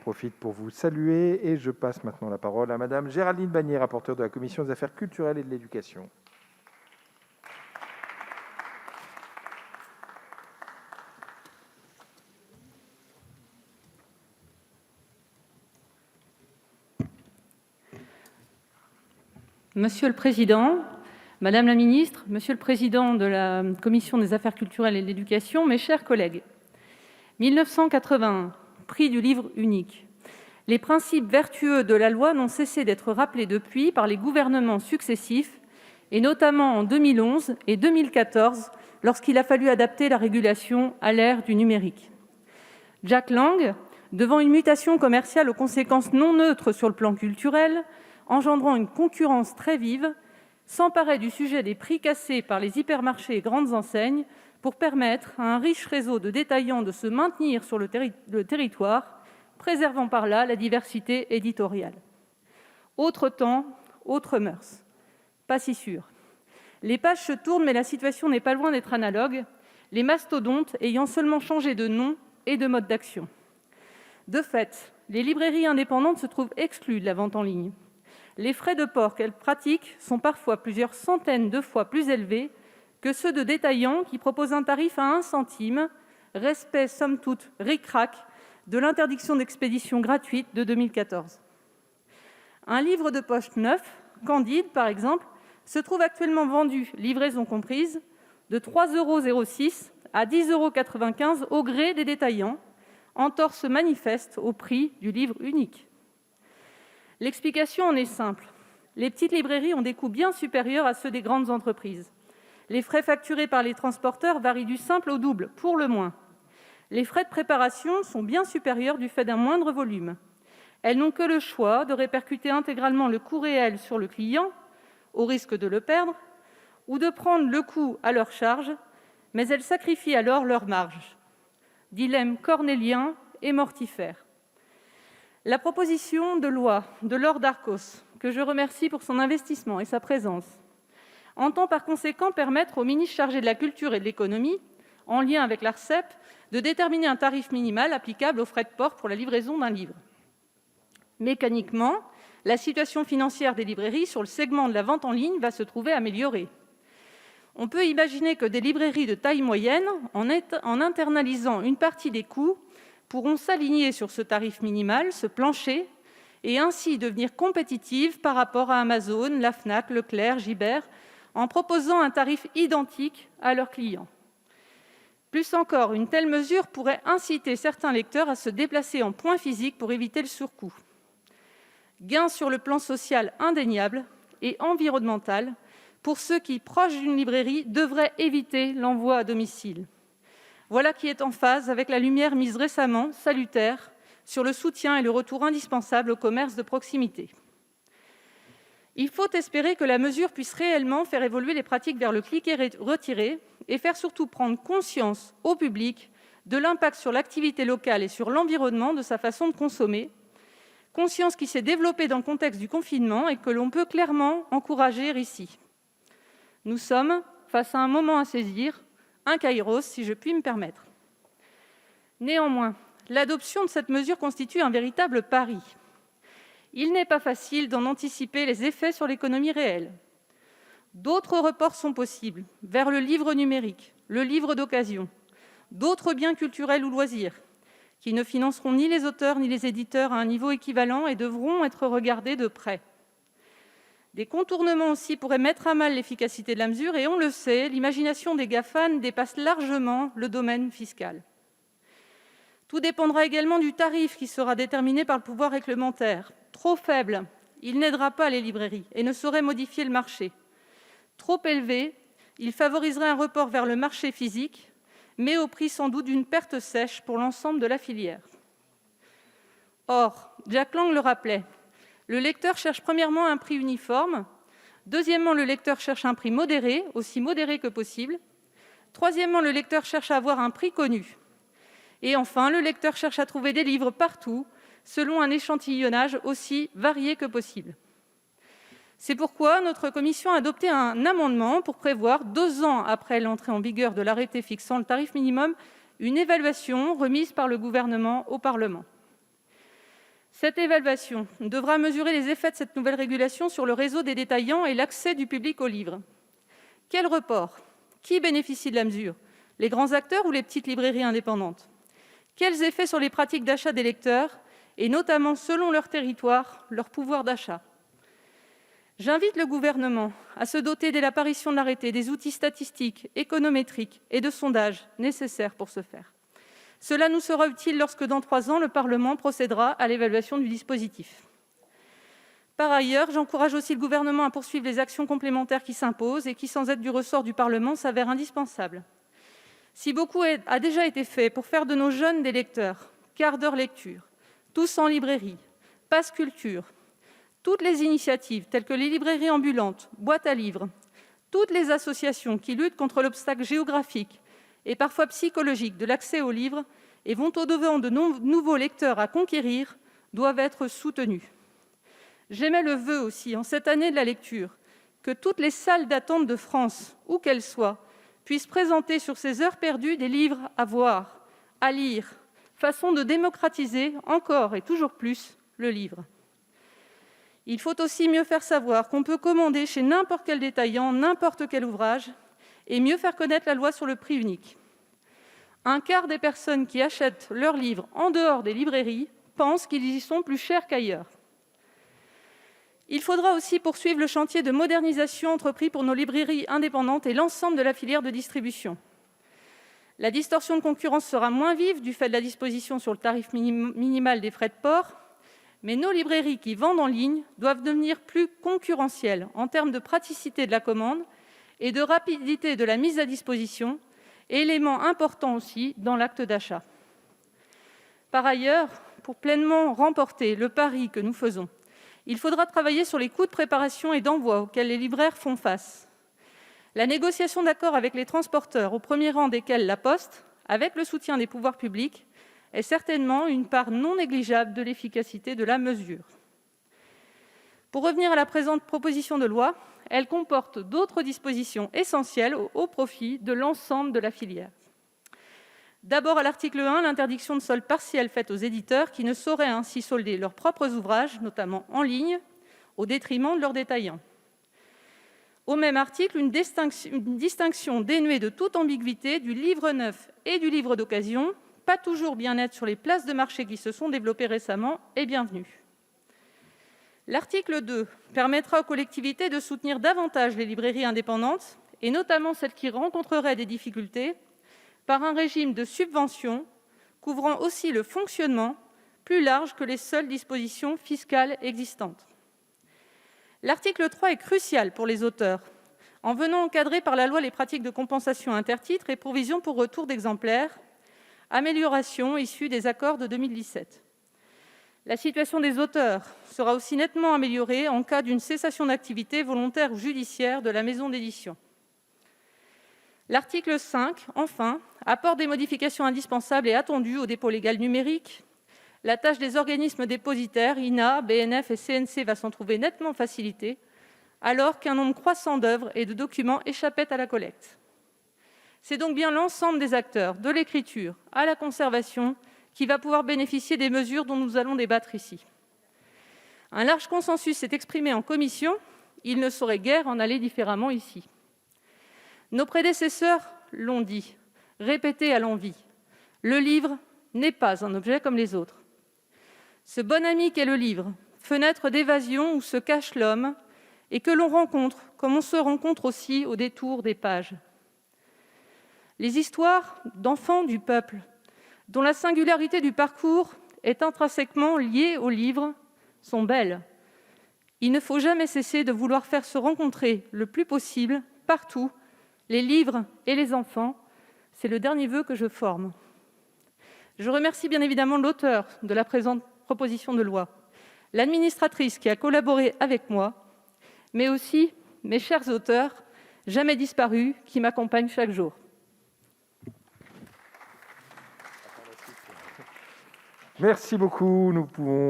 profite pour vous saluer et je passe maintenant la parole à Madame Géraldine Bannier, rapporteure de la Commission des Affaires culturelles et de l'Éducation. Monsieur le Président, Madame la Ministre, Monsieur le Président de la Commission des Affaires culturelles et de l'Éducation, mes chers collègues, 1981, prix du livre unique. Les principes vertueux de la loi n'ont cessé d'être rappelés depuis par les gouvernements successifs, et notamment en 2011 et 2014, lorsqu'il a fallu adapter la régulation à l'ère du numérique. Jack Lang, devant une mutation commerciale aux conséquences non neutres sur le plan culturel, engendrant une concurrence très vive, s'emparait du sujet des prix cassés par les hypermarchés et grandes enseignes pour permettre à un riche réseau de détaillants de se maintenir sur le territoire, préservant par là la diversité éditoriale. Autre temps, autres mœurs. Pas si sûr. Les pages se tournent, mais la situation n'est pas loin d'être analogue, les mastodontes ayant seulement changé de nom et de mode d'action. De fait, les librairies indépendantes se trouvent exclues de la vente en ligne. Les frais de port qu'elles pratiquent sont parfois plusieurs centaines de fois plus élevés que ceux de détaillants qui proposent un tarif à 1 centime, respect somme toute ric-rac de l'interdiction d'expédition gratuite de 2014. Un livre de poche neuf, Candide par exemple, se trouve actuellement vendu, livraison comprise, de 3,06 € à 10,95 € au gré des détaillants, entorse manifeste au prix du livre unique. L'explication en est simple. Les petites librairies ont des coûts bien supérieurs à ceux des grandes entreprises. Les frais facturés par les transporteurs varient du simple au double, pour le moins. Les frais de préparation sont bien supérieurs du fait d'un moindre volume. Elles n'ont que le choix de répercuter intégralement le coût réel sur le client, au risque de le perdre, ou de prendre le coût à leur charge, mais elles sacrifient alors leur marge. Dilemme cornélien et mortifère. La proposition de loi de Laure Darcos, que je remercie pour son investissement et sa présence, entend par conséquent permettre au ministre chargé de la Culture et de l'Économie, en lien avec l'Arcep, de déterminer un tarif minimal applicable aux frais de port pour la livraison d'un livre. Mécaniquement, la situation financière des librairies sur le segment de la vente en ligne va se trouver améliorée. On peut imaginer que des librairies de taille moyenne, en internalisant une partie des coûts, pourront s'aligner sur ce tarif minimal, ce plancher, et ainsi devenir compétitives par rapport à Amazon, la Fnac, Leclerc, Gibert, en proposant un tarif identique à leurs clients. Plus encore, une telle mesure pourrait inciter certains lecteurs à se déplacer en point physique pour éviter le surcoût. Gain sur le plan social indéniable et environnemental pour ceux qui, proches d'une librairie, devraient éviter l'envoi à domicile. Voilà qui est en phase avec la lumière mise récemment, salutaire, sur le soutien et le retour indispensable au commerce de proximité. Il faut espérer que la mesure puisse réellement faire évoluer les pratiques vers le cliquer-retirer et faire surtout prendre conscience au public de l'impact sur l'activité locale et sur l'environnement de sa façon de consommer, conscience qui s'est développée dans le contexte du confinement et que l'on peut clairement encourager ici. Nous sommes face à un moment à saisir, un kairos, si je puis me permettre. Néanmoins, l'adoption de cette mesure constitue un véritable pari. Il n'est pas facile d'en anticiper les effets sur l'économie réelle. D'autres reports sont possibles, vers le livre numérique, le livre d'occasion, d'autres biens culturels ou loisirs, qui ne financeront ni les auteurs ni les éditeurs à un niveau équivalent et devront être regardés de près. Des contournements aussi pourraient mettre à mal l'efficacité de la mesure et on le sait, l'imagination des GAFAN dépasse largement le domaine fiscal. Tout dépendra également du tarif qui sera déterminé par le pouvoir réglementaire. Trop faible, il n'aidera pas les librairies et ne saurait modifier le marché. Trop élevé, il favoriserait un report vers le marché physique, mais au prix sans doute d'une perte sèche pour l'ensemble de la filière. Or, Jack Lang le rappelait, le lecteur cherche premièrement un prix uniforme, deuxièmement, le lecteur cherche un prix modéré, aussi modéré que possible, troisièmement, le lecteur cherche à avoir un prix connu, et enfin, le lecteur cherche à trouver des livres partout, selon un échantillonnage aussi varié que possible. C'est pourquoi notre commission a adopté un amendement pour prévoir, 2 ans après l'entrée en vigueur de l'arrêté fixant le tarif minimum, une évaluation remise par le Gouvernement au Parlement. Cette évaluation devra mesurer les effets de cette nouvelle régulation sur le réseau des détaillants et l'accès du public aux livres. Quel report? Qui bénéficie de la mesure? Les grands acteurs ou les petites librairies indépendantes? Quels effets sur les pratiques d'achat des lecteurs, et notamment selon leur territoire, leur pouvoir d'achat? J'invite le Gouvernement à se doter dès l'apparition de l'arrêté des outils statistiques, économétriques et de sondage nécessaires pour ce faire. Cela nous sera utile lorsque, dans 3 ans, le Parlement procédera à l'évaluation du dispositif. Par ailleurs, j'encourage aussi le Gouvernement à poursuivre les actions complémentaires qui s'imposent et qui, sans être du ressort du Parlement, s'avèrent indispensables. Si beaucoup a déjà été fait pour faire de nos jeunes des lecteurs, quart d'heure lecture, tous en librairie, passe culture, toutes les initiatives telles que les librairies ambulantes, boîtes à livres, toutes les associations qui luttent contre l'obstacle géographique et parfois psychologique de l'accès aux livres et vont au-devant de nouveaux lecteurs à conquérir, doivent être soutenues. J'émets le vœu aussi, en cette année de la lecture, que toutes les salles d'attente de France, où qu'elles soient, puissent présenter sur ces heures perdues des livres à voir, à lire, façon de démocratiser encore et toujours plus le livre. Il faut aussi mieux faire savoir qu'on peut commander chez n'importe quel détaillant n'importe quel ouvrage et mieux faire connaître la loi sur le prix unique. Un quart des personnes qui achètent leurs livres en dehors des librairies pensent qu'ils y sont plus chers qu'ailleurs. Il faudra aussi poursuivre le chantier de modernisation entrepris pour nos librairies indépendantes et l'ensemble de la filière de distribution. La distorsion de concurrence sera moins vive du fait de la disposition sur le tarif minimal des frais de port, mais nos librairies qui vendent en ligne doivent devenir plus concurrentielles en termes de praticité de la commande et de rapidité de la mise à disposition, élément important aussi dans l'acte d'achat. Par ailleurs, pour pleinement remporter le pari que nous faisons, il faudra travailler sur les coûts de préparation et d'envoi auxquels les libraires font face. La négociation d'accords avec les transporteurs, au premier rang desquels La Poste, avec le soutien des pouvoirs publics, est certainement une part non négligeable de l'efficacité de la mesure. Pour revenir à la présente proposition de loi, elle comporte d'autres dispositions essentielles au profit de l'ensemble de la filière. D'abord, à l'article 1, l'interdiction de solde partiel faite aux éditeurs qui ne sauraient ainsi solder leurs propres ouvrages, notamment en ligne, au détriment de leurs détaillants. Au même article, une distinction dénuée de toute ambiguïté du livre neuf et du livre d'occasion, pas toujours bien nette sur les places de marché qui se sont développées récemment, est bienvenue. L'article 2 permettra aux collectivités de soutenir davantage les librairies indépendantes, et notamment celles qui rencontreraient des difficultés, par un régime de subvention couvrant aussi le fonctionnement plus large que les seules dispositions fiscales existantes. L'article 3 est crucial pour les auteurs, en venant encadrer par la loi les pratiques de compensation intertitres et provisions pour retour d'exemplaires, amélioration issue des accords de 2017. La situation des auteurs sera aussi nettement améliorée en cas d'une cessation d'activité volontaire ou judiciaire de la maison d'édition. L'article 5, enfin, apporte des modifications indispensables et attendues au dépôt légal numérique. La tâche des organismes dépositaires, INA, BNF et CNC, va s'en trouver nettement facilitée, alors qu'un nombre croissant d'œuvres et de documents échappaient à la collecte. C'est donc bien l'ensemble des acteurs, de l'écriture à la conservation, qui va pouvoir bénéficier des mesures dont nous allons débattre ici. Un large consensus s'est exprimé en commission, il ne saurait guère en aller différemment ici. Nos prédécesseurs l'ont dit, répété à l'envi, le livre n'est pas un objet comme les autres. Ce bon ami qu'est le livre, fenêtre d'évasion où se cache l'homme, et que l'on rencontre comme on se rencontre aussi au détour des pages. Les histoires d'enfants du peuple, dont la singularité du parcours est intrinsèquement liée au livre, sont belles. Il ne faut jamais cesser de vouloir faire se rencontrer le plus possible, partout, les livres et les enfants. C'est le dernier vœu que je forme. Je remercie bien évidemment l'auteur de la présente proposition de loi, l'administratrice qui a collaboré avec moi, mais aussi mes chers auteurs, jamais disparus, qui m'accompagnent chaque jour. Merci beaucoup. Nous pouvons